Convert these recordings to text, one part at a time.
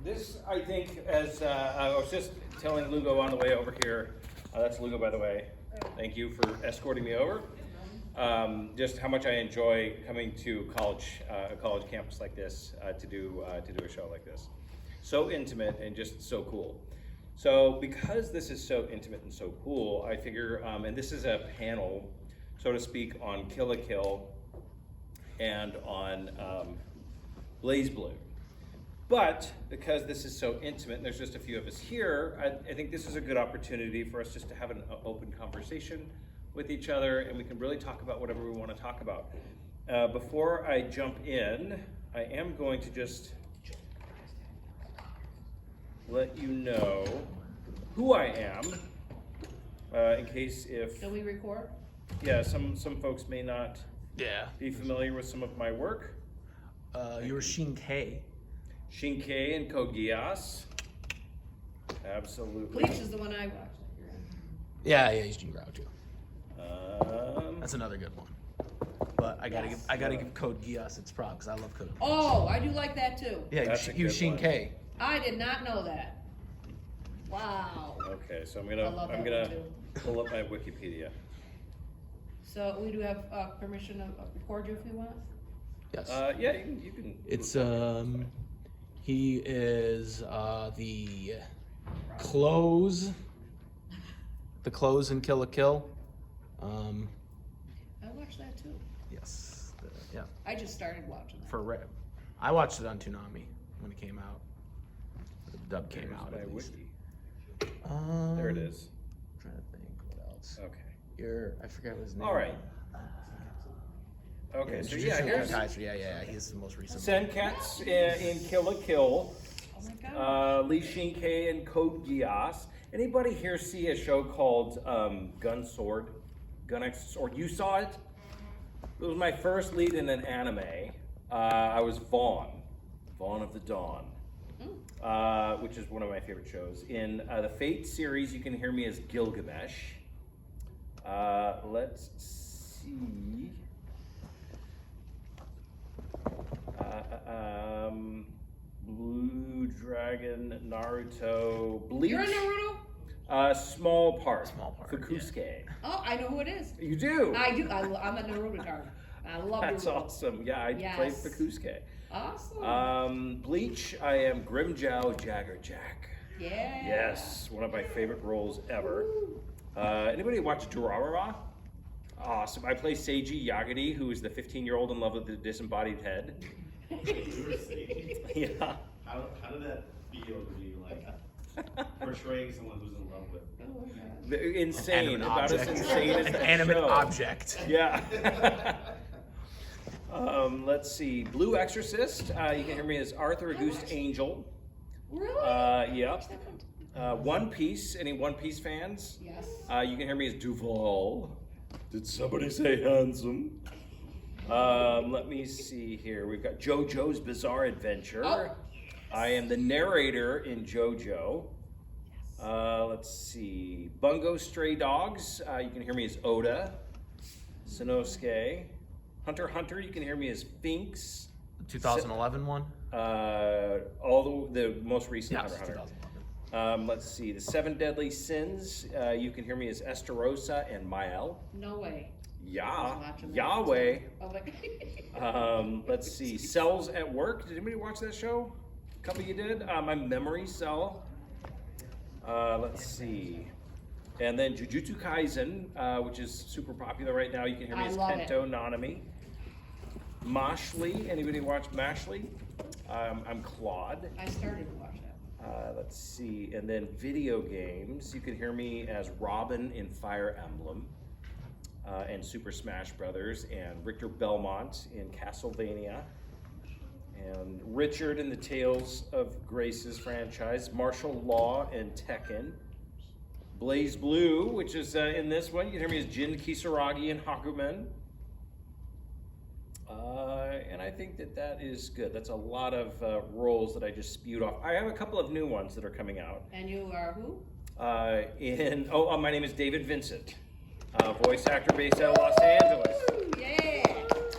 this, I think, as I was just telling Lugo on the way over here, that's Lugo, by the way. Thank you for escorting me over. Just how much I enjoy coming to a college campus like this to do a show like this. So intimate and just so cool. So because this is so intimate and so cool, I figure, and this is a panel, so to speak, on Kill la Kill and on BlazBlue. But because this is so intimate and there's just a few of us here, I think this is a good opportunity for us just to have an open conversation with each other, and we can really talk about whatever we want to talk about. Before I jump in, I am going to just let you know who I am, in case if... Can we record? Yeah, some folks may not be familiar with some of my work. You're Xingke. Xingke and Code Geass. Absolutely. Bleach is the one I watched. Yeah, he's Grimmjow too. That's another good one. But I gotta give Code Geass its props because I love Code Geass. Oh, I do like that too. Yeah, That's a he was good one. Xingke. I did not know that. Wow. Okay, so I'm I love gonna that one too. pull up my Wikipedia. So we do have permission to record you if you want? Yes. Yeah, you can. It's he is the close in Kill la Kill. I watched that too. Yes. Yeah. I just started watching that. I watched it on Toonami when it came out. The dub came There's out. my At least. wiki. There it is. I'm trying to think what else. Okay. I forget his name. All right. Okay, so yeah, here's he's the most recent. Senket's in Kill la Kill. Oh my god. Li Xingke and Code Geass. Anybody here see a show called Gun X Sword? You saw it? It was my first lead in an anime. I was Vaughn of the Dawn, which is one of my favorite shows. In the Fate series, you can hear me as Gilgamesh. Let's see. Blue Dragon, Naruto, Bleach. You're in Naruto? Small part. Fukusuke. Yeah. Oh, I know who it is. You do? I do. I'm a Naruto card. I love That's Naruto. awesome. Yeah, I played Fukusuke. Awesome. Bleach, I am Grimmjow Jaggerjack. Yeah. Yes, one of my favorite roles ever. Anybody watch Durarara? Awesome. I play Seiji Yagami, who is the 15-year-old in love with the disembodied head. Yeah. How did that feel to be like portraying someone who's in love with? Oh my God. Insane. About as insane as An that animate show. object. Yeah. Let's see. Blue Exorcist. You can hear me as Arthur Auguste Angel. Really? Yep. One Piece. Any One Piece fans? Yes. You can hear me as Duval. Did somebody say handsome? Let me see here. We've got JoJo's Bizarre Adventure. Oh. I am the narrator in JoJo. Let's see. Bungo Stray Dogs. You can hear me as Oda. Sanosuke. Hunter x Hunter. You can hear me as Finks. 2011 one. All the most recent Yeah, Hunter x Hunter. 2011. Let's see. The Seven Deadly Sins. You can hear me as Esterosa and Mael. No way. Yeah, Watching that. Yahweh. Oh my Let's see. Cells at Work. Did anybody watch that show? A couple of you did. My memory cell. Let's see. And then Jujutsu Kaisen, which is super popular right now. You can hear me I as love it. Kento Nanami. Mashly. Anybody watch Mashly? I'm Claude. I started to watch that. Let's see. And then video games. You can hear me as Robin in Fire Emblem. And Super Smash Brothers, and Richter Belmont in Castlevania, and Richard in the Tales of Graces franchise, Martial Law and Tekken, BlazBlue, which is in this one. You can hear me as Jin Kisaragi in Hakumen. And I think that is good. That's a lot of roles that I just spewed off. I have a couple of new ones that are coming out. And you are who? My name is David Vincent. Voice actor based out of Los Angeles. Yeah.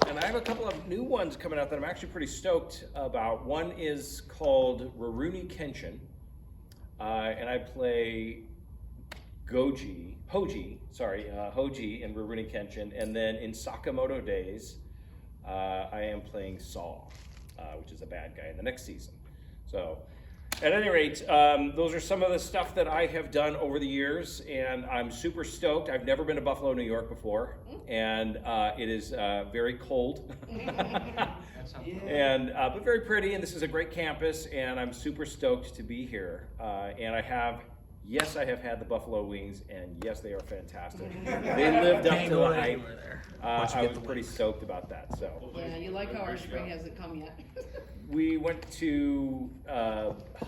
And and I have a couple of new ones coming out that I'm actually pretty stoked about. One is called Rurouni Kenshin, and I play Hoji in Rurouni Kenshin, and then in Sakamoto Days, I am playing Saw, which is a bad guy in the next season. So, at any rate, those are some of the stuff that I have done over the years, and I'm super stoked. I've never been to Buffalo, New York before, and it is very cold, and but very pretty, and this is a great campus, and I'm super stoked to be here. And I have had the buffalo wings, and yes, they are fantastic. They lived up to the hype. I was pretty stoked about that. So Yeah, you like how our spring hasn't come yet. we went to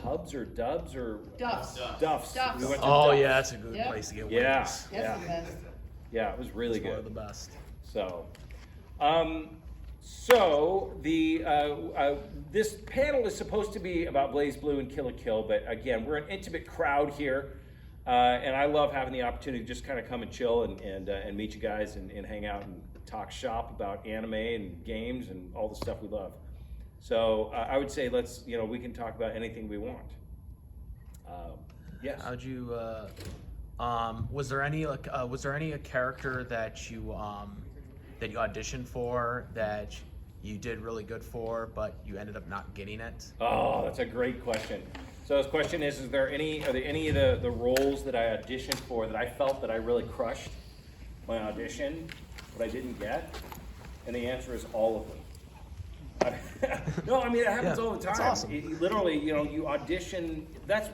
Hubs or Dubs or Duff's. Duff's. Duff's. We went to Oh Duff's. yeah, that's a good Yep. place to get wings. Yeah, That's yeah, the best. yeah. It was really It's one of good. the best. So, so this panel is supposed to be about Blaze Blue and Kill la Kill, but again, we're an intimate crowd here, and I love having the opportunity to just kind of come and chill and meet you guys and hang out and talk shop about anime and games and all the stuff we love. So I would say we can talk about anything we want. Yes. How'd you? Was there any a character that you auditioned for that you did really good for, but you ended up not getting it? Oh, that's a great question. So his question is are there any of the roles that I auditioned for that I felt that I really crushed my audition, but I didn't get? And the answer is all of them. No, I mean, it happens all the time. That's awesome. Literally, you audition. That's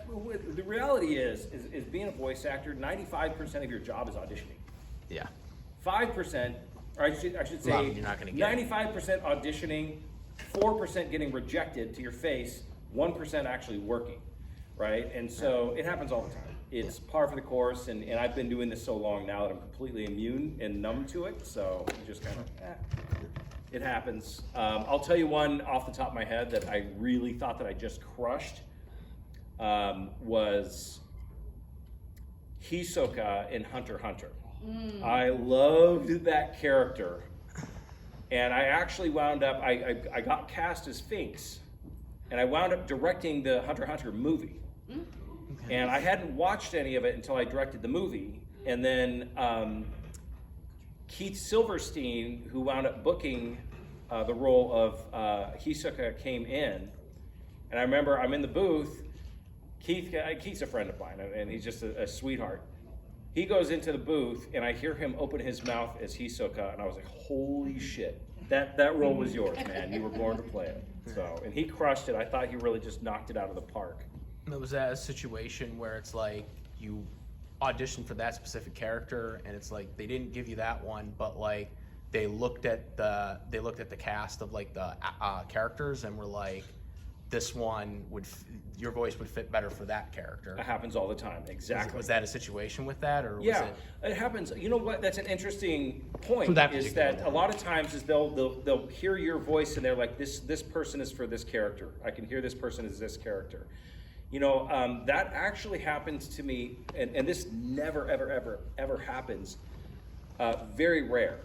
the reality is being a voice actor, 95% of your job is auditioning. Yeah. 5%, or I should say, You're not gonna get 95% auditioning, 4% getting rejected to your face, 1% actually working, right? And so it happens all the time. It's par for the course, and I've been doing this so long now that I'm completely immune and numb to it, so you just kind of, it happens. I'll tell you one off the top of my head that I really thought that I just crushed was Hisoka in Hunter x Hunter. I loved that character, and I actually wound up, I got cast as Finks, and I wound up directing the Hunter x Hunter movie. And I hadn't watched any of it until I directed the movie, and then Keith Silverstein, who wound up booking the role of Hisoka, came in, and I remember I'm in the booth. Keith's a friend of mine, and he's just a sweetheart. He goes into the booth, and I hear him open his mouth as Hisoka, and I was like, "Holy shit! That role was yours, man. You were born to play it." So, and he crushed it. I thought he really just knocked it out of the park. Was that a situation where it's like you auditioned for that specific character, and it's like they didn't give you that one, but like they looked at the cast of like the characters and were like, this one your voice would fit better for that character? It happens all the time. Exactly. Was that a situation with that, or was it happens. You know what? That's an interesting point. For that is particular that one. a lot of times is they'll hear your voice and they're like, this person is for this character. I can hear this person as this character. That actually happens to me, and this never, ever happens. Very rare.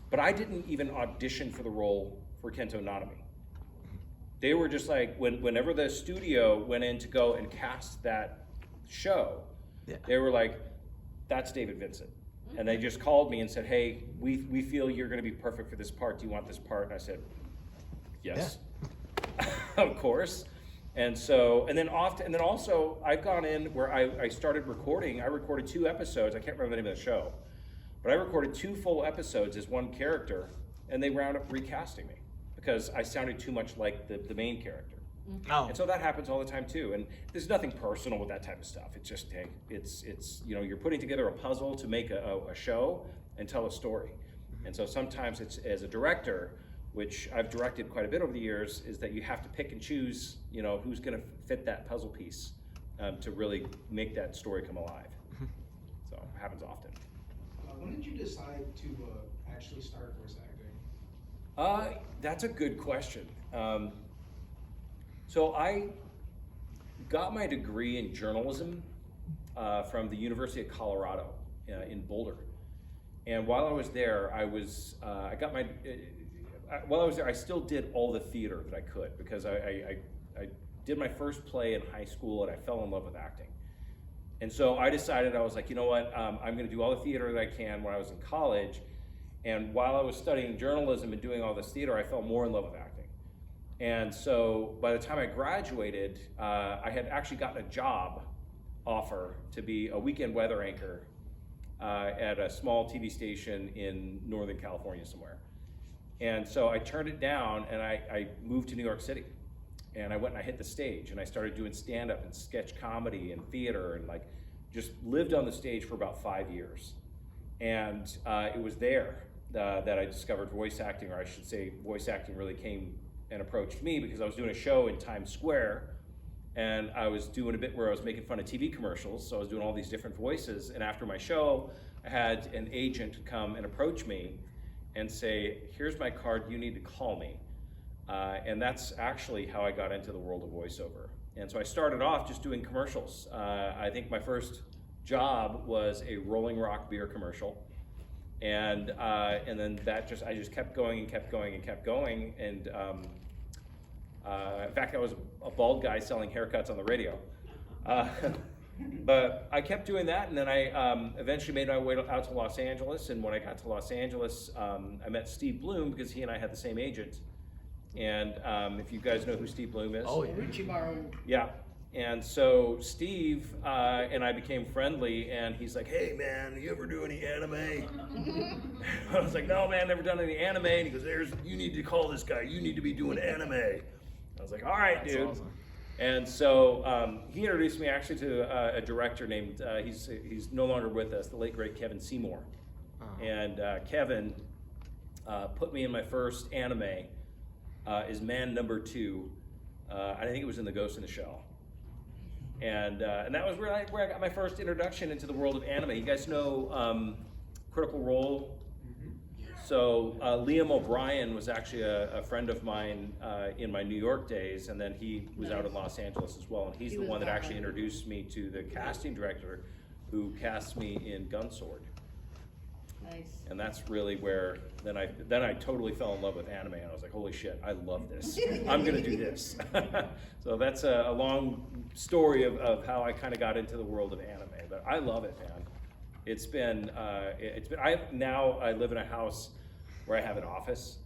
But I didn't even audition for the role for Kento Nanami. They were just like, whenever the studio went in to go and cast that show, they were like, that's David Vincent. And they just called me and said, hey, we feel you're going to be perfect for this part. Do you want this part? And I said, yes, of course. And then also I've gone in where I started recording. I recorded 2 episodes. I can't remember the name of the show, but I recorded 2 full episodes as one character, and they wound up recasting me because I sounded too much like the main character. Oh. And so that happens all the time too. And there's nothing personal with that type of stuff. It's just, hey, it's you're putting together a puzzle to make a show and tell a story. And so sometimes it's, as a director, which I've directed quite a bit over the years, is that you have to pick and choose, who's going to fit that puzzle piece to really make that story come alive. So it happens often. When did you decide to actually start voice acting? That's a good question. So I got my degree in journalism from the University of Colorado in Boulder. And while I was there, I while I was there, I still did all the theater that I could because I did my first play in high school and I fell in love with acting. And so I decided, I was like, you know what, I'm gonna do all the theater that I can when I was in college. And while I was studying journalism and doing all this theater, I fell more in love with acting. And so by the time I graduated, I had actually gotten a job offer to be a weekend weather anchor at a small TV station in Northern California somewhere. And so I turned it down and I moved to New York City. And I went and I hit the stage and I started doing stand-up and sketch comedy and theater and like just lived on the stage for about 5 years. And it was there that I discovered voice acting, or I should say voice acting really came and approached me because I was doing a show in Times Square and I was doing a bit where I was making fun of TV commercials. So I was doing all these different voices. And after my show, I had an agent come and approach me and say, here's my card, you need to call me. And that's actually how I got into the world of voiceover. And so I started off just doing commercials. I think my first job was a Rolling Rock beer commercial. And then I just kept going and kept going and kept going. And in fact, I was a bald guy selling haircuts on the radio. But I kept doing that, and then I eventually made my way out to Los Angeles. And when I got to Los Angeles, I met Steve Bloom because he and I had the same agent. And if you guys know who Steve Bloom is. Oh, yeah. Richie Barrow. Yeah. And so Steve and I became friendly, and he's like, hey man, you ever do any anime? I was like, no man, never done any anime. And he goes, you need to call this guy, you need to be doing anime. I was like, all right, That's dude. awesome. And so he introduced me actually to a director named, he's no longer with us, the late great Kevin Seymour. Uh-huh. And Kevin put me in my first anime, is Man Number 2. I think it was in The Ghost in the Shell. And that was where I got my first introduction into the world of anime. You guys know Critical Role? So Liam O'Brien was actually a friend of mine in my New York days, and then he was out in Los Angeles as well. And he's He the was one that gone. actually introduced me to the casting director who cast me in Gunsword. Nice. And that's really where then I totally fell in love with anime, and I was like, holy shit, I love this. I'm gonna do this. So that's a long story of how I kind of got into the world of anime, but I love it, man. I live in a house where I have an office,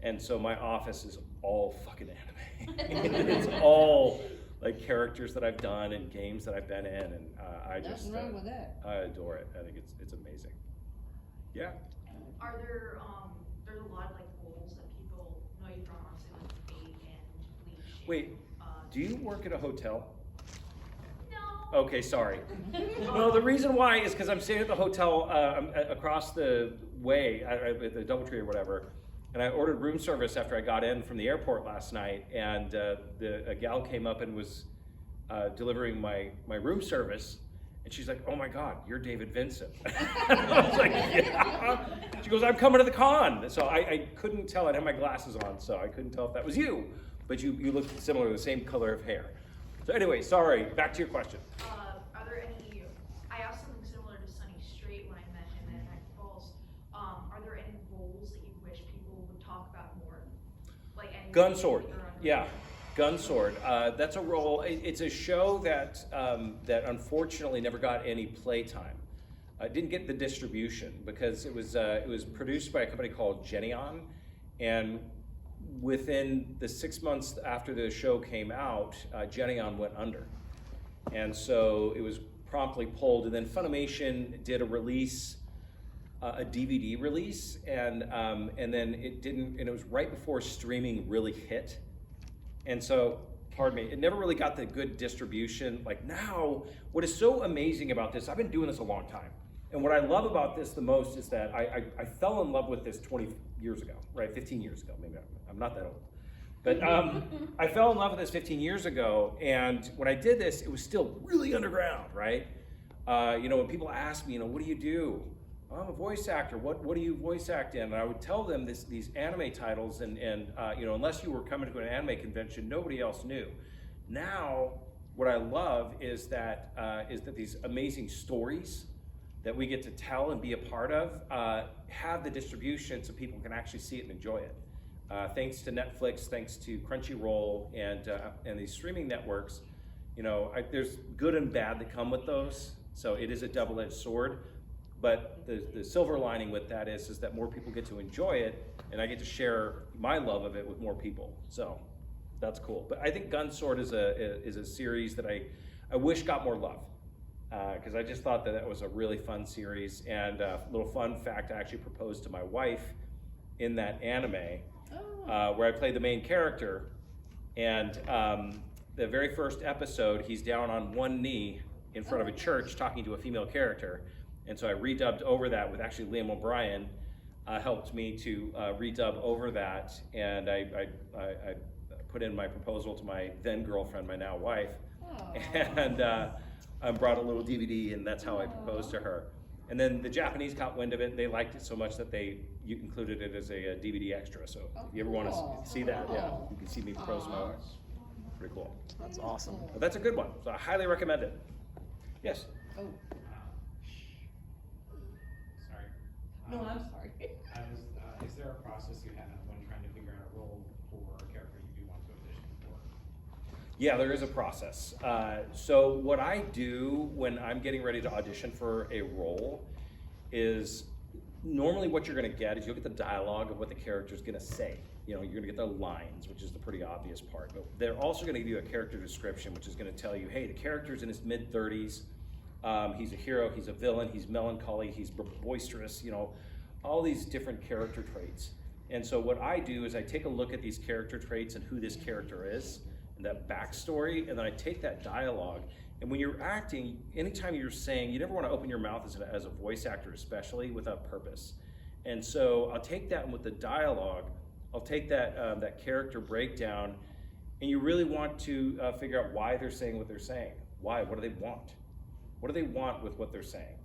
and so my office is all fucking anime. It's all like characters that I've done and games that I've been in, and I just Nothing wrong with that. I adore it. I think it's amazing. Yeah. Are there, there's a lot of like roles that people know you from, obviously like Fate and Bleach. Wait, do you work at a hotel? No. Okay, sorry. Well, the reason why is because I'm staying at the hotel across the way at the DoubleTree or whatever, and I ordered room service after I got in from the airport last night, and a gal came up and was delivering my room service, and she's like, oh my God, you're David Vincent. I was like, yeah. She goes, I'm coming to the con. So I couldn't tell, I'd have my glasses on, so I couldn't tell if that was you, but you look similar, the same color of hair. So anyway, sorry, back to your question. Are there any, I asked something similar to Sunny Straight when I met him at Niagara Falls. Are there any roles that you wish people would talk about more? Like any Gunsword, or under- yeah, Gunsword. That's a role. It's a show that that unfortunately never got any playtime. Didn't get the distribution because it was produced by a company called Geneon, and within the 6 months after the show came out, Geneon went under, and so it was promptly pulled. And then Funimation did a release. A DVD release, and then it didn't, and it was right before streaming really hit, and so, pardon me, it never really got the good distribution. Like now, what is so amazing about this, I've been doing this a long time, and what I love about this the most is that I fell in love with this 20 years ago, right, 15 years ago, maybe I'm not that old, but I fell in love with this 15 years ago, and when I did this, it was still really underground, right? When people ask me, what do you do? I'm a voice actor. What do you voice act in? And I would tell them these anime titles, and unless you were coming to an anime convention, nobody else knew. Now, what I love is that these amazing stories that we get to tell and be a part of have the distribution so people can actually see it and enjoy it. thanks to Netflix, thanks to Crunchyroll, and these streaming networks, you know, there's good and bad that come with those. So it is a double-edged sword. But the silver lining with that is that more people get to enjoy it, and I get to share my love of it with more people. So that's cool. But I think Gunsword is a series that I wish got more love, because I just thought that was a really fun series. And a little fun fact, I actually proposed to my wife in that anime, where I played the main character. And the very first episode, he's down on one knee in front of a church talking to a female character. And so I redubbed over that with actually Liam O'Brien helped me to redub over that. And I put in my proposal to my then girlfriend, my now wife. And I brought a little DVD, and that's how I proposed to her. And then the Japanese caught wind of it. They liked it so much that you included it as a DVD extra. So if you ever want to see that, yeah, you can see me propose to my wife. Pretty cool. That's awesome. But that's a good one. So I highly recommend it. Yes. Oh, Sorry. no, I'm sorry. Is there a process you have when trying to figure out a role for a character you do want to audition for? Yeah, there is a process. So what I do when I'm getting ready to audition for a role is normally what you're going to get is you'll get the dialogue of what the character's going to say. You know, you're going to get the lines, which is the pretty obvious part. But they're also going to give you a character description, which is going to tell you, hey, the character's in his mid-30s. He's a hero, he's a villain, he's melancholy, he's boisterous, you know, all these different character traits. And so what I do is I take a look at these character traits and who this character is, and that backstory, and then I take that dialogue. And when you're acting, anytime you're saying, you never want to open your mouth as a voice actor, especially without purpose. And so I'll take that with the dialogue, I'll take that that character breakdown, and you really want to figure out why they're saying what they're saying. Why? What do they want? What do they want with what they're saying?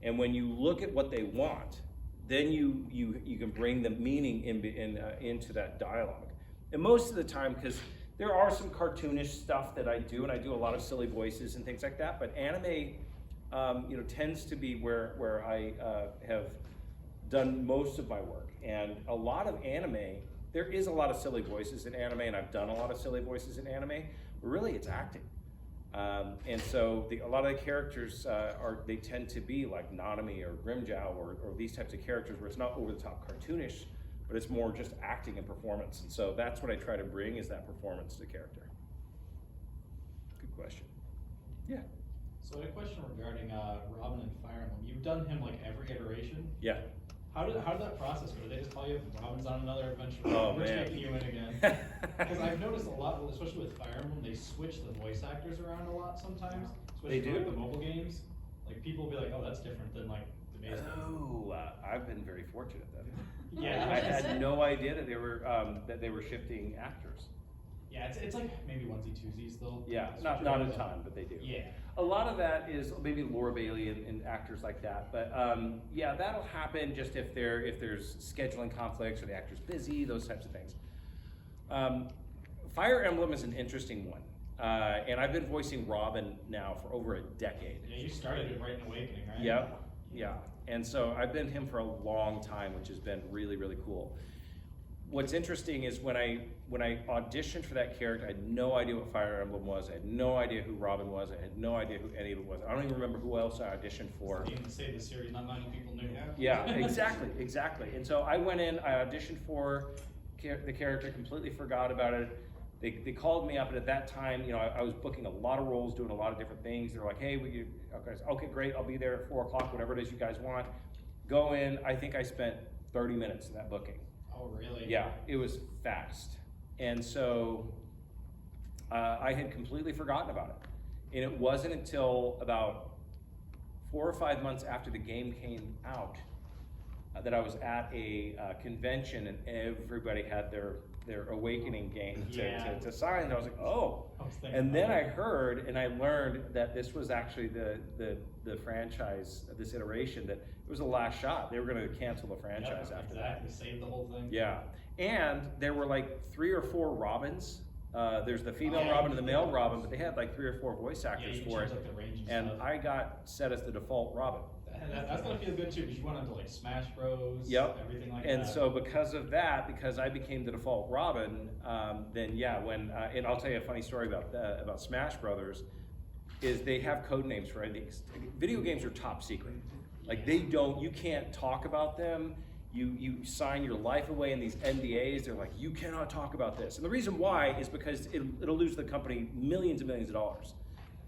And when you look at what they want, then you can bring the meaning into that dialogue. And most of the time, because there are some cartoonish stuff that I do, and I do a lot of silly voices and things like that, but anime tends to be where I have done most of my work. And a lot of anime, there is a lot of silly voices in anime, and I've done a lot of silly voices in anime, but really it's acting. And so a lot of the characters they tend to be like Nanami or Grimmjow or these types of characters where it's not over the top cartoonish, but it's more just acting and performance. And so that's what I try to bring is that performance to character. Good question. Yeah. So I had a question regarding Robin and Fire Emblem. You've done him like every iteration. Yeah. How did that process go? Did they just call you Robin's on another adventure? Oh, We're man. taking you in again. Because I've noticed a lot, especially with Fire Emblem, they switch the voice actors around a lot sometimes. They Especially do? for, like, the mobile games. Like people will be like, oh, that's different than like the base game. Oh, I've been very fortunate then. Yeah. I had no idea that they were shifting actors. Yeah, it's like maybe onesie twosies though. Yeah, Switch not around. a ton, but they do. Yeah. A lot of that is maybe Laura Bailey and actors like that, but yeah, that'll happen just if there's scheduling conflicts or the actor's busy, those types of things. Fire Emblem is an interesting one, and I've been voicing Robin now for over a decade. Yeah, you started it right in Awakening, right? Yep, yeah, and so I've been him for a long time, which has been really, really cool. What's interesting is when I auditioned for that character, I had no idea what Fire Emblem was. I had no idea who Robin was. I had no idea who any of it was. I don't even remember who else I auditioned for. You didn't say the series, not many people knew. Yeah, exactly. And so I went in, I auditioned for the character, completely forgot about it. They called me up, and at that time, you know, I was booking a lot of roles, doing a lot of different things. They're like, hey, okay, great, I'll be there at 4 o'clock, whatever it is you guys want. Go in. I think I spent 30 minutes in that booking. Oh, really? Yeah, it was fast. And so I had completely forgotten about it. And it wasn't until about 4 or 5 months after the game came out that I was at a convention, and everybody had their Awakening game to sign. And I was like, oh. And then I heard and I learned that this was actually the franchise, this iteration, that it was the last shot. They were going to cancel the franchise after that. Exactly, save the whole thing. Yeah, and there were like 3 or 4 Robins. There's the female Robin and the male Robin, but they had like 3 or 4 voice actors you can for it. change, like, the range And stuff. I got set as the default Robin. That's gonna feel good too, because you went into like Smash Bros. Yep. Everything like And that. so because of that, because I became the default Robin, then yeah, when and I'll tell you a funny story about Smash Brothers, is they have code names for these. Video games are top secret. Like you can't talk about them. You sign your life away in these NDAs. They're like, you cannot talk about this. And the reason why is because it'll lose the company millions and millions of dollars.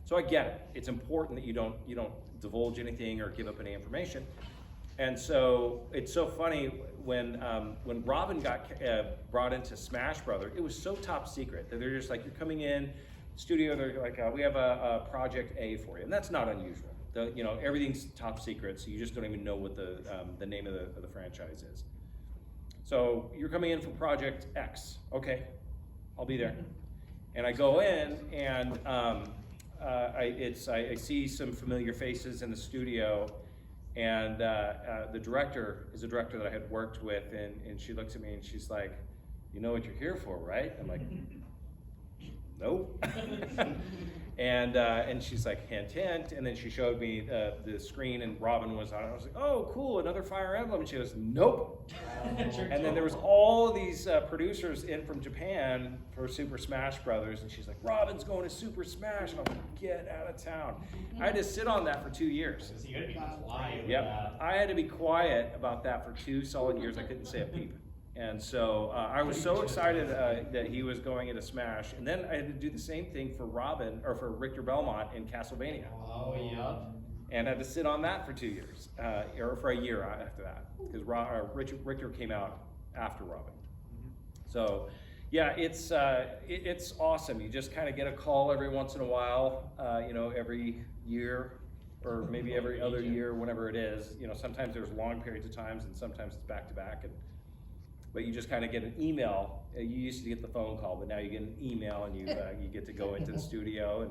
So I get it. It's important that you don't divulge anything or give up any information. And so it's so funny when Robin got brought into Smash Brothers, it was so top secret that they're just like, you're coming in studio. They're like, we have a project A for you, and that's not unusual. Everything's top secret, so you just don't even know what the name of the franchise is. So you're coming in for project X. Okay, I'll be there. And I go in, and I see some familiar faces in the studio, and the director is a director that I had worked with, and she looks at me and she's like, "You know what you're here for, right?" I'm like, "Nope." And she's like, "Hint, hint." And then she showed me the screen, and Robin was on it. I was like, "Oh, cool, another Fire Emblem." And she goes, "Nope." And then there was all of these producers in from Japan for Super Smash Brothers, and she's like, "Robin's going to Super Smash." And I'm like, "Get out of town." I had to sit on that for 2 years. So you gotta be quiet with Yep, that. I had to be quiet about that for 2 solid years. I couldn't say a peep. And so I was so excited that he was going into Smash. And then I had to do the same thing for Robin, or for Richter Belmont in Castlevania. Oh, yep. And had to sit on that for 2 years, or for a year after that, because Richter came out after Robin. So, yeah, it's awesome. You just kind of get a call every once in a while, every year, or maybe every other year, whenever it is. Sometimes there's long periods of times, and sometimes it's back to back. But you just kind of get an email. You used to get the phone call, but now you get an email, and you get to go into the studio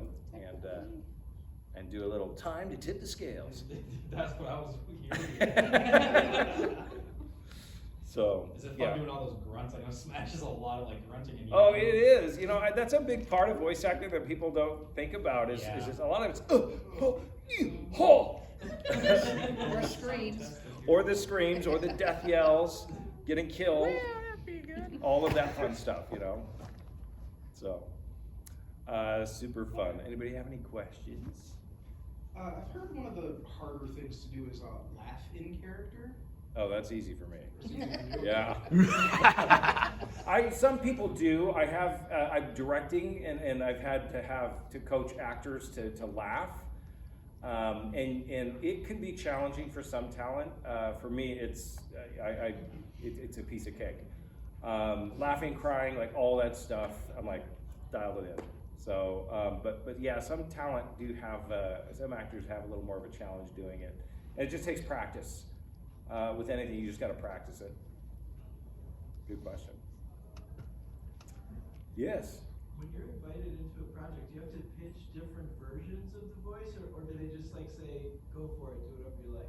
and do a little time to tip the scales. That's what I was hearing. So, Is it fun yeah. doing all those grunts? I know Smash is a lot of like grunting and Oh, it is. That's a big part of voice acting that people don't think about. Is just a lot of it's Or screams. or the screams, or the death yells, getting killed, all of that fun stuff. So, super fun. Anybody have any questions? I've heard one of the harder things to do is laugh in character. Oh, that's easy for me. Yeah. Some people do. I'm directing, and I've had to coach actors to laugh. And it can be challenging for some talent. For me, it's a piece of cake. Laughing, crying, like all that stuff, I'm like dialed it in. So, but yeah, some talent do have, some actors have a little more of a challenge doing it. And it just takes practice. With anything, you just got to practice it. Good question. Yes. When you're invited into a project, do you have to pitch different versions of the voice, or do they just like say, go for it, do whatever you like?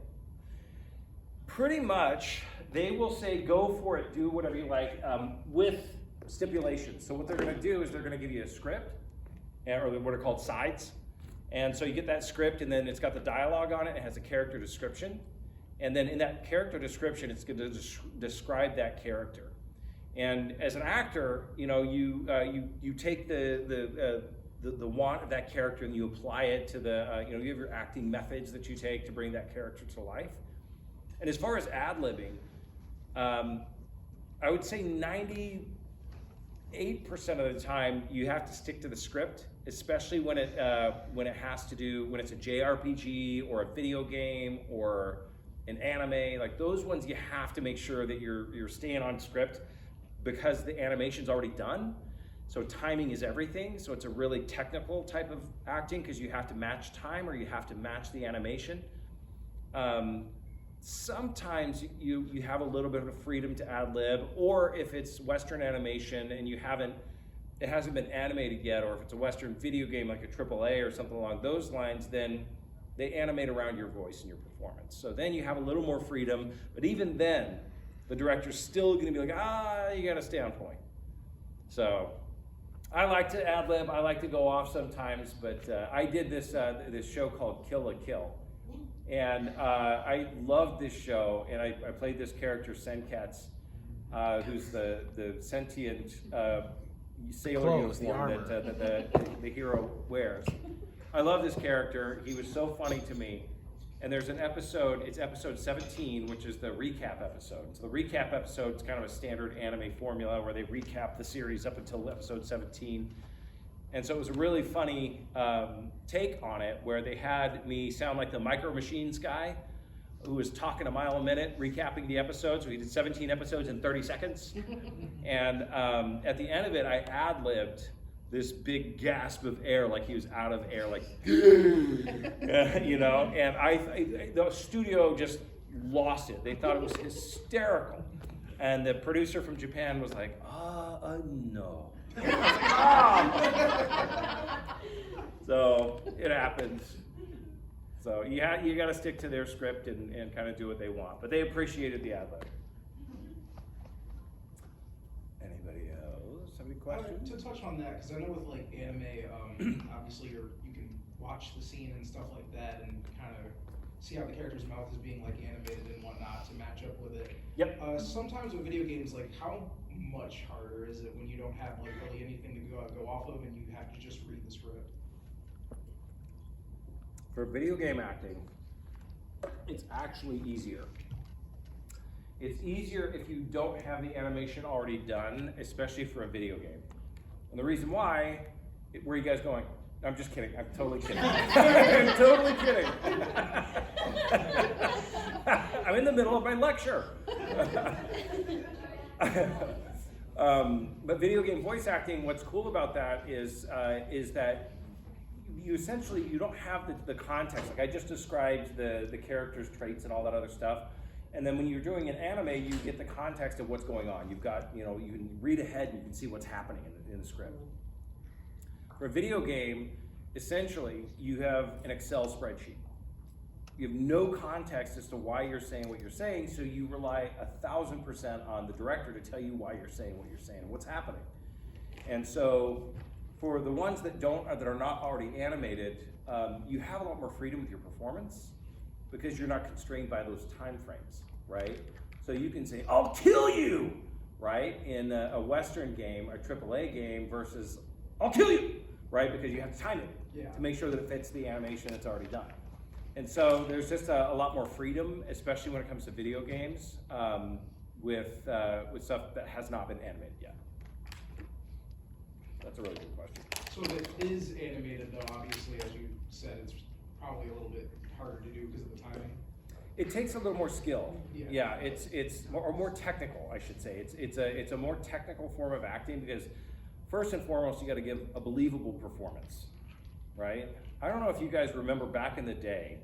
Pretty much, they will say, go for it, do whatever you like, with stipulations. So what they're going to do is they're going to give you a script, or what are called sides. And so you get that script, and then it's got the dialogue on it. It has a character description. And then in that character description, it's going to describe that character. And as an actor, you take the want of that character and you apply it to you have your acting methods that you take to bring that character to life. And as far as ad-libbing, I would say 98% of the time you have to stick to the script, especially when it's a JRPG or a video game or an anime. Like those ones, you have to make sure that you're staying on script, because the animation's already done. So timing is everything. So it's a really technical type of acting, because you have to match time or you have to match the animation. Sometimes you have a little bit of freedom to ad lib, or if it's Western animation and it hasn't been animated yet, or if it's a Western video game like a AAA or something along those lines, then they animate around your voice and your performance. So then you have a little more freedom, but even then, the director's still gonna be like, you gotta stay on point. So I like to ad lib, I like to go off sometimes, but I did this show called Kill la Kill, And I loved this show, and I played this character, Senketsu, who's the sentient sailor Clothes, the uniform armor. that the hero wears. I love this character. He was so funny to me. And there's an episode, it's episode 17, which is the recap episode. So the recap episode is kind of a standard anime formula where they recap the series up until episode 17. And so it was a really funny take on it, where they had me sound like the Micro Machines guy who was talking a mile a minute, recapping the episodes. We did 17 episodes in 30 seconds. And at the end of it, I ad-libbed this big gasp of air, like he was out of air, like, you know? And the studio just lost it. They thought it was hysterical. And the producer from Japan was like, no. So it happens. So you got to stick to their script and kind of do what they want. But they appreciated the ad lib. Anybody else have any questions? To touch on that, because I know with like anime, obviously you can watch the scene and stuff like that, and kind of see how the character's mouth is being like animated and whatnot to match up with it. Yep. Sometimes with video games, like how much harder is it when you don't have like really anything to go off of and you have to just read the script? For video game acting, it's actually easier. It's easier if you don't have the animation already done, especially for a video game. And the reason why, where are you guys going? I'm just kidding. I'm totally kidding. I'm totally kidding. I'm in the middle of my lecture. But video game voice acting, what's cool about that is that you don't have the context. Like I just described the character's traits and all that other stuff. And then when you're doing an anime, you get the context of what's going on. You've got, you can read ahead and you can see what's happening in the script. For a video game, essentially, you have an Excel spreadsheet. You have no context as to why you're saying what you're saying, so you rely 1,000% on the director to tell you why you're saying what you're saying and what's happening. And so, for the ones that are not already animated, you have a lot more freedom with your performance because you're not constrained by those time frames, right? So you can say, "I'll kill you," right? In a Western game, a AAA game versus "I'll kill you," right? Because you have to time it to make sure that it fits the animation that's already done. And so there's just a lot more freedom, especially when it comes to video games, with stuff that has not been animated yet. That's a really good question. So if it is animated though, obviously, as you said, it's probably a little bit harder to do because of the timing. It takes a little more skill. Yeah. It's more technical, I should say. It's a more technical form of acting because first and foremost, you got to give a believable performance, right? I don't know if you guys remember back in the day.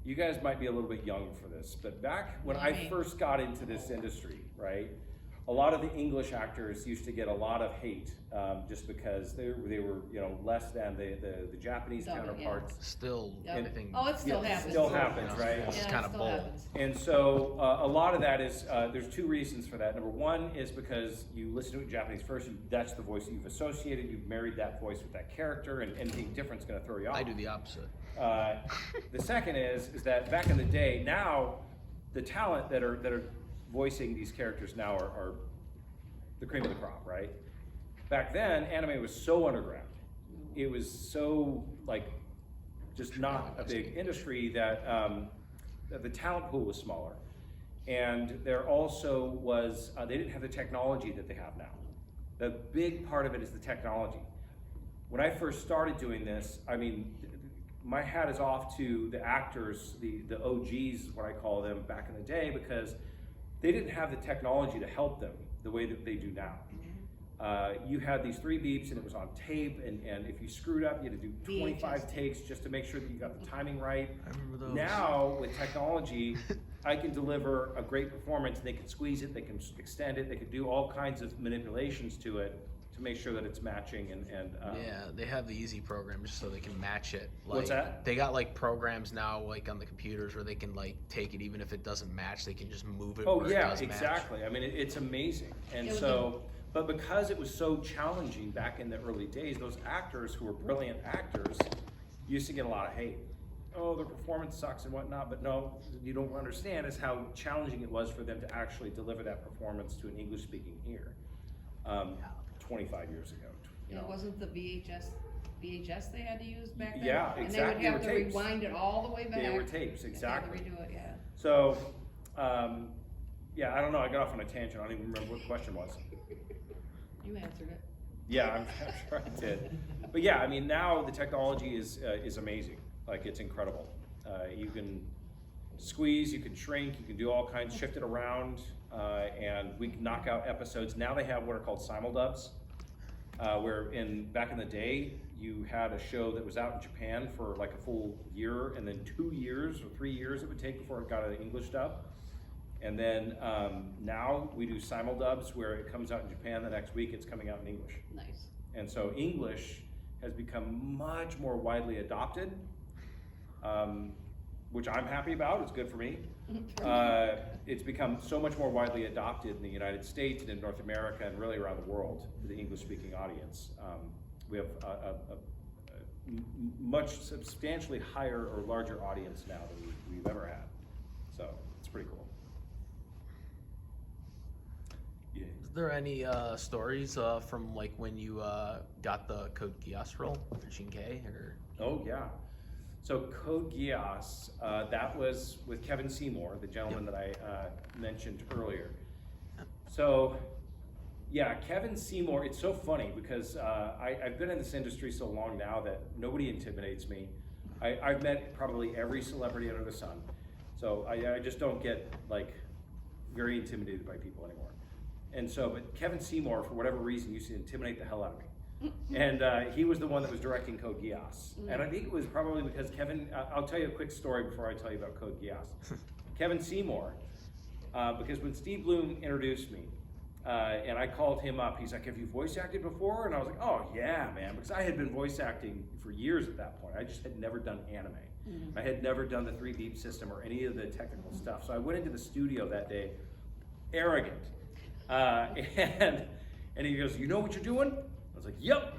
You guys might be a little bit young for this, but back when I first got into this industry, right? A lot of the English actors used to get a lot of hate just because they were less than the Japanese counterparts. Still, Yep. anything. Oh, it still happens. Still happens, right? It's Yeah, kind it of still bold. happens. And so a lot of that is, there's two reasons for that. Number one is because you listen to it in Japanese first, that's the voice that you've associated, you've married that voice with that character, and anything different is going to throw you off. I do the opposite. The second is that back in the day, now the talent that are voicing these characters now are the cream of the crop, right? Back then, anime was so underground. It was so just not a big industry that the talent pool was smaller. And there also was, they didn't have the technology that they have now. The big part of it is the technology. When I first started doing this, I mean, my hat is off to the actors, the OGs, what I call them, back in the day, because they didn't have the technology to help them the way that they do now. You had these 3 beeps and it was on tape, and if you screwed up, you had to do 25 takes just to make sure that you got the timing right. I remember those. Now, with technology, I can deliver a great performance. They can squeeze it, they can extend it, they can do all kinds of manipulations to it to make sure that it's matching and Yeah, they have the easy program just so they can match it. What's that? They got programs now on the computers where they can take it even if it doesn't match, they can just move it. Oh where it yeah, does match. exactly. I mean, it's amazing. And It was so, but because it was so challenging back in the early days, those actors who were brilliant actors used to get a lot of hate. oh, their performance sucks and whatnot, but no, you don't understand is how challenging it was for them to actually deliver that performance to an English-speaking ear 25 years ago. You It know? wasn't the VHS they had to use back then? Yeah, exactly. And They they would have were to tapes. rewind it all the way back? They were tapes, They had to exactly. redo it, yeah. So, yeah, I don't know, I got off on a tangent, I don't even remember what the question was. You answered it. Yeah, I'm sure I did. But yeah, I mean, now the technology is amazing. Like, it's incredible. You can squeeze, you can shrink, you can do all kinds, shift it around, and we can knock out episodes. Now they have what are called simuldubs, where back in the day, you had a show that was out in Japan for like a full year, and then 2 years or 3 years it would take before it got an English dub. And then now we do simuldubs where it comes out in Japan the next week, it's coming out in English. Nice. And so English has become much more widely adopted, which I'm happy about, it's good for me. It's become so much more widely adopted in the United States and in North America and really around the world for the English-speaking audience. We have a much substantially higher or larger audience now than we've ever had. So it's pretty cool. Yeah. Is there any stories from like when you got the Code Geass role for Xingke, or? Oh yeah. So Code Geass, that was with Kevin Seymour, the gentleman that I mentioned earlier. So yeah, Kevin Seymour, it's so funny because I've been in this industry so long now that nobody intimidates me. I've met probably every celebrity under the sun. So I just don't get like very intimidated by people anymore. And so, but Kevin Seymour, for whatever reason, used to intimidate the hell out of me. And he was the one that was directing Code Geass. And I think it was probably because Kevin, I'll tell you a quick story before I tell you about Code Geass. Kevin Seymour, because when Steve Bloom introduced me, and I called him up, he's like, have you voice acted before? And I was like, oh yeah, man, because I had been voice acting for years at that point. I just had never done anime. I had never done the 3 beep system or any of the technical stuff. So I went into the studio that day, arrogant. And he goes, you know what you're doing? I was like, yep.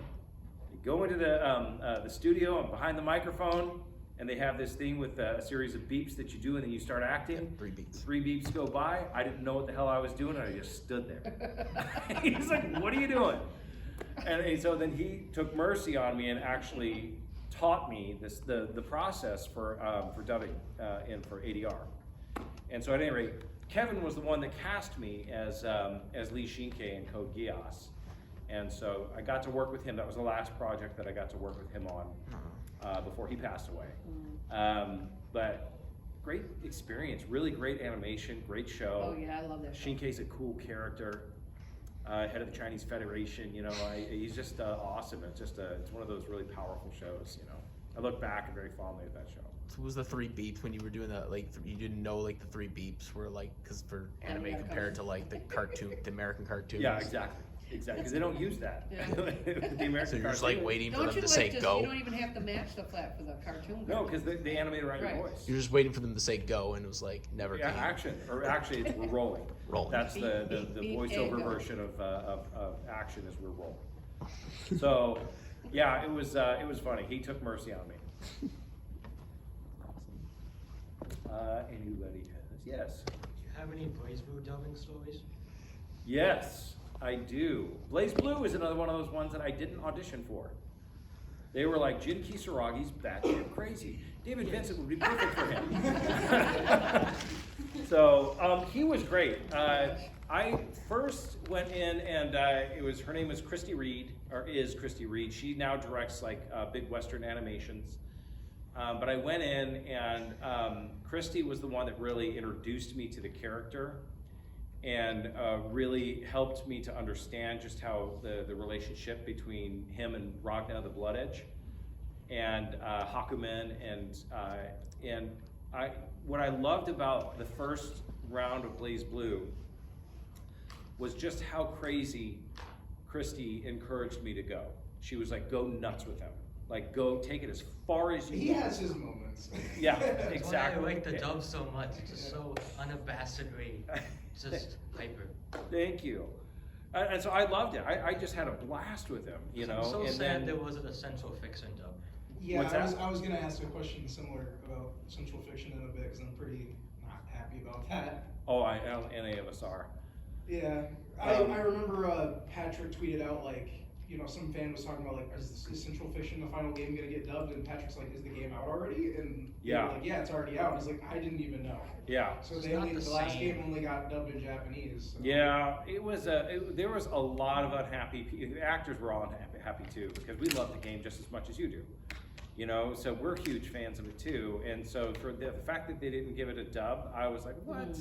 You go into the studio, I'm behind the microphone, and they have this thing with a series of beeps that you do, and then you start acting. 3 beats. 3 beeps go by. I didn't know what the hell I was doing, and I just stood there. He's like, what are you doing? And so then he took mercy on me and actually taught me the process for dubbing and for ADR. And so at any rate, Kevin was the one that cast me as Li Xingke in Code Geass. And so I got to work with him. That was the last project that I got to work with him on before he passed away. But great experience, really great animation, great show. Oh yeah, I love that show. Xingke's a cool character, head of the Chinese Federation. You know, he's just awesome. It's one of those really powerful shows. You know, I look back very fondly at that show. So what was the 3 beeps when you were doing that? Like you didn't know like the 3 beeps were like, because for anime yeah, compared to like the cartoon, the American cartoons. Yeah, exactly, because they don't use that. Yeah. The American So you're just like cartoon- waiting for Don't them you to like say just, go. you don't even have to match the flap for the cartoon. No, because they animate around Right. your voice. You're just waiting for them to say go, and it was like never Yeah, came. action, or actually it's we're rolling. Rolling. That's the Beep, voiceover and go. version of action is we're rolling. So, yeah, it was funny. He took mercy on me. Anybody has? Yes. Do you have any Blaze Blue dubbing stories? Yes, I do. Blaze Blue is another one of those ones that I didn't audition for. They were like, Jin Kisaragi's batshit crazy. David Vincent would be perfect for him. So he was great. I first went in and her name was Christy Reed, or is Christy Reed. She now directs like big Western animations. But I went in and Christy was the one that really introduced me to the character and really helped me to understand just how the relationship between him and Ragna the Blood Edge and Hakumen and what I loved about the first round of Blaze Blue was just how crazy Christy encouraged me to go. She was like, go nuts with him. Like, go take it as far as you He want. has his moments. Yeah, That's exactly. why I like the dub so much. It's just so unabashedly, just hyper. Thank you. And so I loved it. I just had a blast with him, you know. I'm so and sad then, there wasn't a central fiction dub. Yeah, What's that? I was gonna ask a question similar about Central Fiction in a bit, because I'm pretty not happy about that. Oh, I don't, any of us are. Yeah, I remember Patrick tweeted out like, you know, some fan was talking about like, is Central Fiction the final game gonna get dubbed? And Patrick's like, is the game out already? And they were Yeah. like, yeah, it's already out. He's like, I didn't even know. Yeah. So It's they not only, the the last same. game only got dubbed in Japanese. So. Yeah, it was there was a lot of unhappy the actors were all unhappy too, because we love the game just as much as you do. You know, so we're huge fans of it too. And so for the fact that they didn't give it a dub, I was like, what?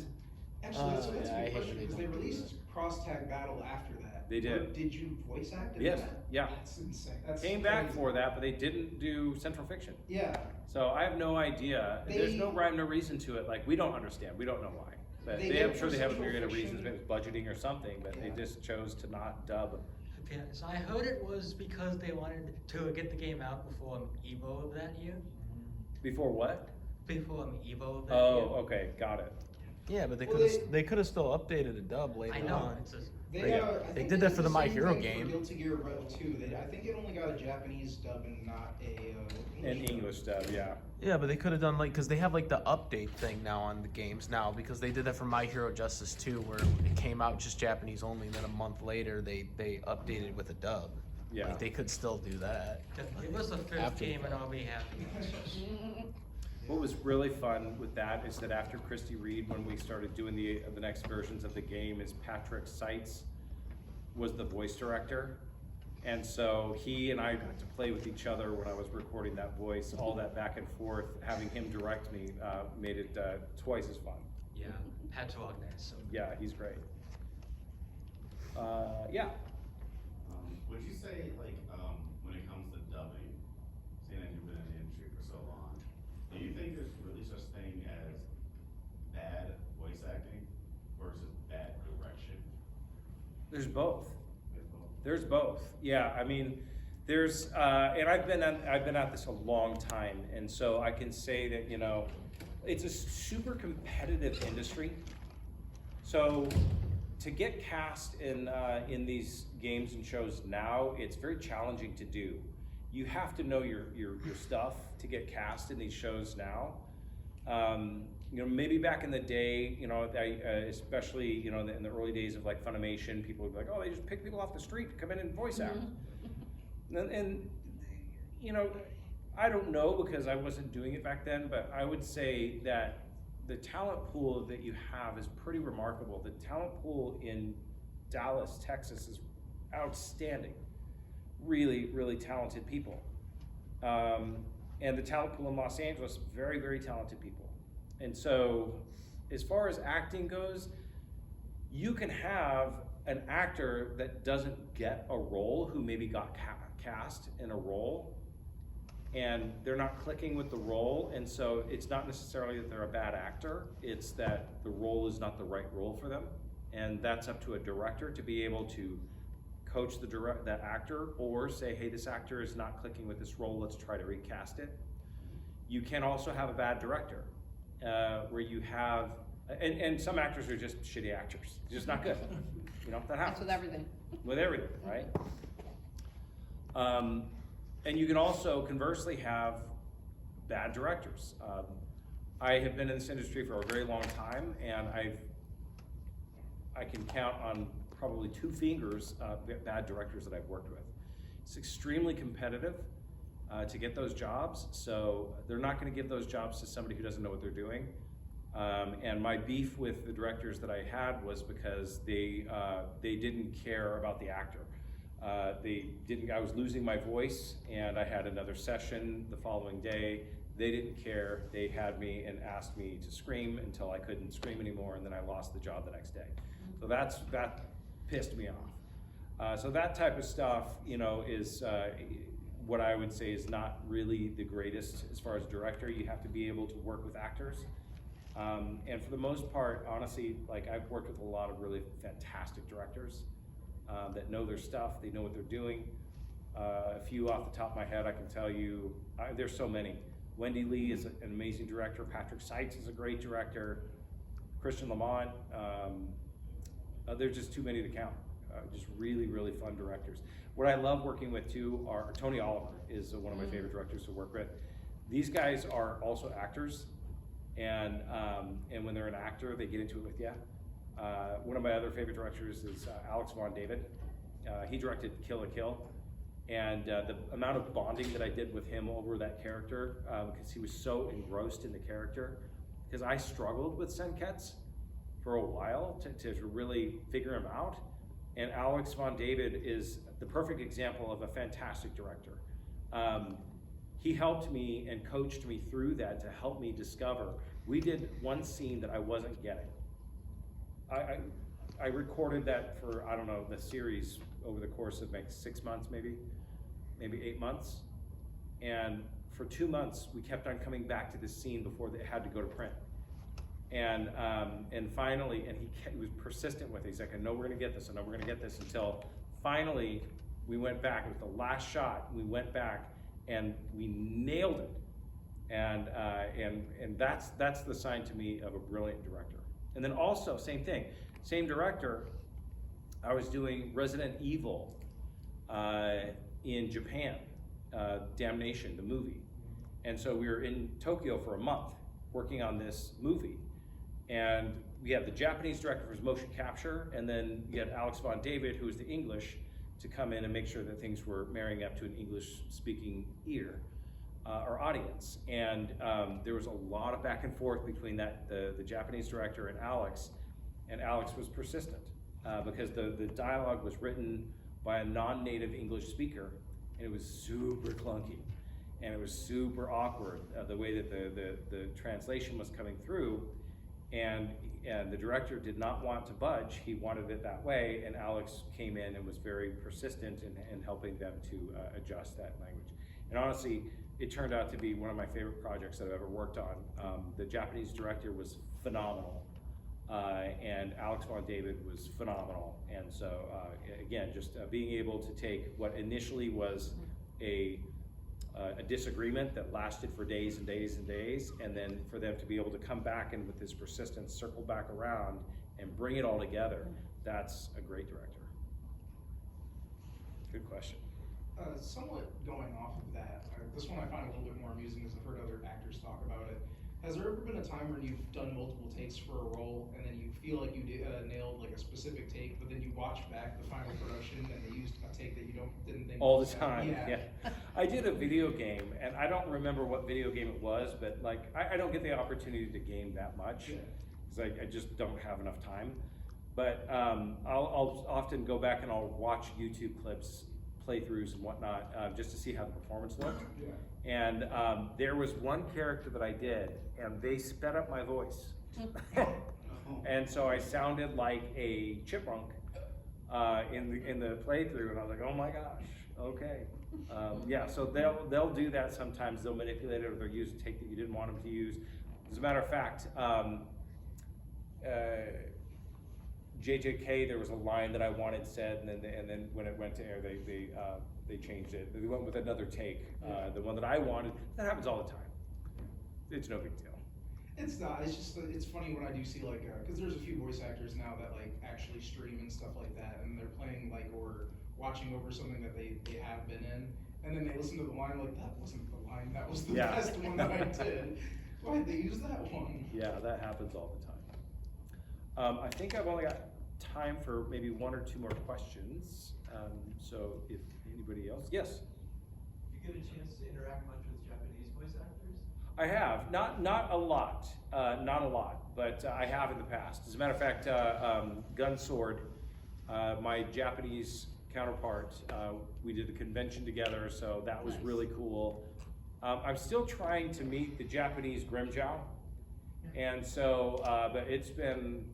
Actually, that's a yeah, I good hate question, when they because they don't do released Cross Tag Battle after that. They did. Did you voice act in Yes, that? yeah. That's insane. That's Came back crazy. for that, but they didn't do Central Fiction. Yeah. So I have no idea. There's no They- rhyme, no reason to it. Like, we don't understand. We don't know why. But They they, did I'm sure for they have a Central myriad of Fiction. reasons. Maybe it was budgeting or something, but they Yeah. just chose to not dub. Yes, I heard it was because they wanted to get the game out before Evo of that year. Before what? Before Evo of that year. Oh, okay, got it. Yeah, but Well, they could have still updated a dub later I know, on. it's just, They- I they think did that for the the My same Hero thing for game. Guilty Gear Rev 2. I think it only got a Japanese dub and not a An dub. English dub, yeah. Yeah, but they could have done like, because they have like the update thing now on the games now, because they did that for My Hero Justice 2, where it came out just Japanese only, and then a month later they updated with a dub. Yeah. Like, they could still do that. it was the fifth After the game and fact. I'll be happy. What was really fun with that is that after Christy Reed, when we started doing the next versions of the game, is Patrick Seitz was the voice director. And so he and I got to play with each other when I was recording that voice, all that back and forth, having him direct me made it twice as fun. Yeah, Pat Wagner is so good. Yeah, he's great. Yeah. Would you say, like, when it comes to dubbing, seeing that you've been in the industry for so long, do you think there's really such thing as bad voice acting versus bad direction? There's both. There's both. There's both. Yeah, I mean, there's and I've been at this a long time, and so I can say that, you know, it's a super competitive industry. So to get cast in these games and shows now, it's very challenging to do. You have to know your stuff to get cast in these shows now. You know, maybe back in the day, you know, especially, you know, in the early days of like Funimation, people would be like, oh, they just pick people off the street to come in and voice act. And you know, I don't know because I wasn't doing it back then, but I would say that the talent pool that you have is pretty remarkable. The talent pool in Dallas, Texas is outstanding. Really, really talented people. And the talent pool in Los Angeles, very, very talented people. And so, as far as acting goes, you can have an actor that doesn't get a role who maybe got cast in a role and they're not clicking with the role, and so it's not necessarily that they're a bad actor, it's that the role is not the right role for them, and that's up to a director to be able to coach that actor or say, hey, this actor is not clicking with this role, let's try to recast it. You can also have a bad director where you have, and some actors are just shitty actors, just not good. You know, that happens. That's with everything. With everything, right? And you can also conversely have bad directors. I have been in this industry for a very long time, and I can count on probably 2 fingers bad directors that I've worked with. It's extremely competitive to get those jobs, so they're not going to give those jobs to somebody who doesn't know what they're doing. And my beef with the directors that I had was because they didn't care about the actor. I was losing my voice, and I had another session the following day. They didn't care. They had me and asked me to scream until I couldn't scream anymore, and then I lost the job the next day. So that pissed me off. So that type of stuff, you know, is what I would say is not really the greatest as far as director. You have to be able to work with actors. And for the most part, honestly, like I've worked with a lot of really fantastic directors that know their stuff, they know what they're doing. A few off the top of my head, I can tell you, there's so many. Wendy Lee is an amazing director. Patrick Seitz is a great director. Christian Lamont, there's just too many to count. Just really, really fun directors. What I love working with too are Tony Oliver is one of my favorite directors to work with. These guys are also actors, and when they're an actor, they get into it with you. One of my other favorite directors is Alex Von David. He directed Kill la Kill, and the amount of bonding that I did with him over that character, because he was so engrossed in the character, because I struggled with Senkets for a while to really figure him out. And Alex Von David is the perfect example of a fantastic director. He helped me and coached me through that to help me discover. We did one scene that I wasn't getting. I recorded that for, I don't know, the series over the course of like 6 months, maybe 8 months. And for 2 months, we kept on coming back to this scene before they had to go to print. And finally, and he was persistent with it. He's like, I know we're gonna get this, I know we're gonna get this, until finally we went back. It was the last shot. We went back and we nailed it. And that's the sign to me of a brilliant director. And then also, same thing, same director, I was doing Resident Evil in Japan, Damnation, the movie. And so we were in Tokyo for a month working on this movie. And we had the Japanese director for his motion capture, and then you had Alex Von David, who was the English, to come in and make sure that things were marrying up to an English-speaking ear or audience. And there was a lot of back and forth between the Japanese director and Alex was persistent because the dialogue was written by a non-native English speaker, and it was super clunky, and it was super awkward the way that the translation was coming through. And the director did not want to budge. He wanted it that way, and Alex came in and was very persistent in helping them to adjust that language. And honestly, it turned out to be one of my favorite projects that I've ever worked on. The Japanese director was phenomenal, and Alex Von David was phenomenal. And so, again, just being able to take what initially was a disagreement that lasted for days and days and days, and then for them to be able to come back and with this persistence circle back around and bring it all together, that's a great director. Good question. Somewhat going off of that, this one I find a little bit more amusing because I've heard other actors talk about it. Has there ever been a time when you've done multiple takes for a role and then you feel like you nailed like a specific take, but then you watch back the final production and they used a take that you didn't think all the was time? Yeah. I did a video game, and I don't remember what video game it was, but like I don't get the opportunity to game that much because I just don't have enough time. But I'll often go back and I'll watch YouTube clips, playthroughs and whatnot, just to see how the performance looked. And there was one character that I did, and they sped up my voice. And so I sounded like a chipmunk in the playthrough, and I was like, oh my gosh, okay. Yeah, so they'll do that sometimes. They'll manipulate it, or they'll use a take that you didn't want them to use. As a matter of fact, JJK, there was a line that I wanted said, and then when it went to air, they changed it. They went with another take, the one that I wanted. That happens all the time. It's no big deal. It's not. It's just it's funny when I do see like because there's a few voice actors now that like actually stream and stuff like that, and they're playing like or watching over something that they have been in, and then they listen to the line like that wasn't the line. That was the best one that I did. Why did they use that one? Yeah, that happens all the time. I think I've only got time for maybe one or two more questions. So if anybody else, yes. Did you get a chance to interact much with Japanese voice actors? I have, not a lot, but I have in the past. As a matter of fact, Gunsword, my Japanese counterpart, we did a convention together, so that was really cool. I'm still trying to meet the Japanese Grimmjow, and so, but it's been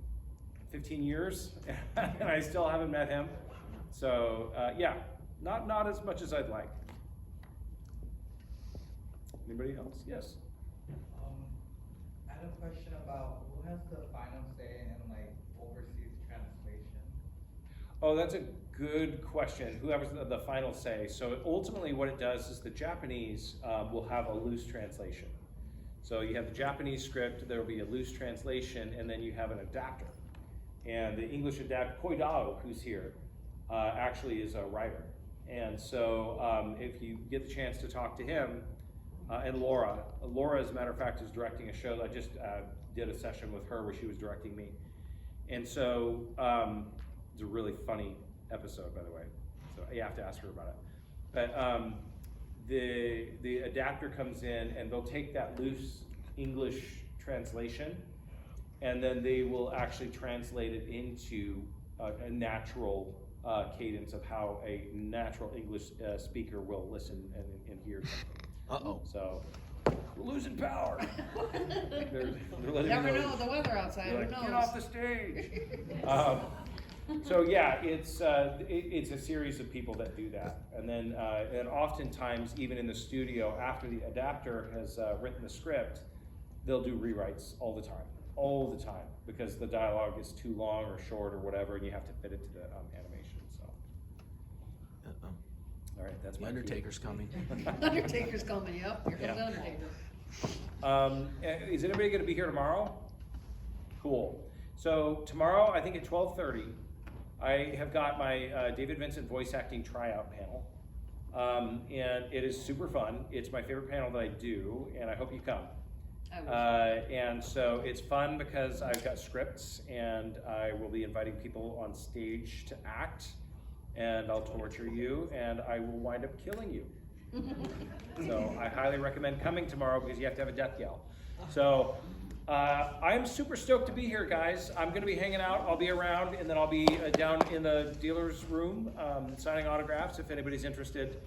15 years, and I still haven't met him. So, yeah, not as much as I'd like. Anybody else? Yes. I had a question about who has the final say and like oversees translation? Oh, that's a good question. Who has the final say? So ultimately what it does is the Japanese will have a loose translation. So you have the Japanese script, there will be a loose translation, and then you have an adapter. And the English adapter, Koidao, who's here, actually is a writer. And so if you get the chance to talk to him, and Laura, as a matter of fact, is directing a show that I just did a session with her where she was directing me. And so it's a really funny episode, by the way. So you have to ask her about it. But the adapter comes in and they'll take that loose English translation and then they will actually translate it into a natural cadence of how a natural English speaker will listen and hear something. Uh-oh. So we're losing power. they're letting Never me know the weather outside, they're who like, knows? Get off the stage. So yeah, it's a series of people that do that, and then oftentimes even in the studio after the adapter has written the script, they'll do rewrites all the time, because the dialogue is too long or short or whatever, and you have to fit it to the animation. So, all right, that's The my cue. Undertaker's coming. Undertaker's coming, yep, here comes Yeah. the Undertaker. Is anybody going to be here tomorrow? Cool. So tomorrow, I think at 12:30, I have got my David Vincent voice acting tryout panel, and it is super fun. It's my favorite panel that I do, and I hope you come. And so it's fun because I've got scripts, and I will be inviting people on stage to act, and I'll torture you, and I will wind up killing you. So I highly recommend coming tomorrow because you have to have a death yell. So I'm super stoked to be here, guys. I'm going to be hanging out. I'll be around, and then I'll be down in the dealer's room signing autographs. If anybody's interested,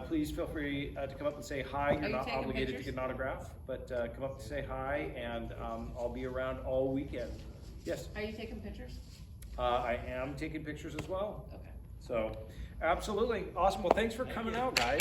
please feel free to come up and say hi. You're you not taking obligated pictures? to get an autograph, but come up and say hi, and I'll be around all weekend. Yes? Are you taking pictures? I am taking pictures as well. Okay. So, absolutely. Awesome. Well, thanks for coming out, guys.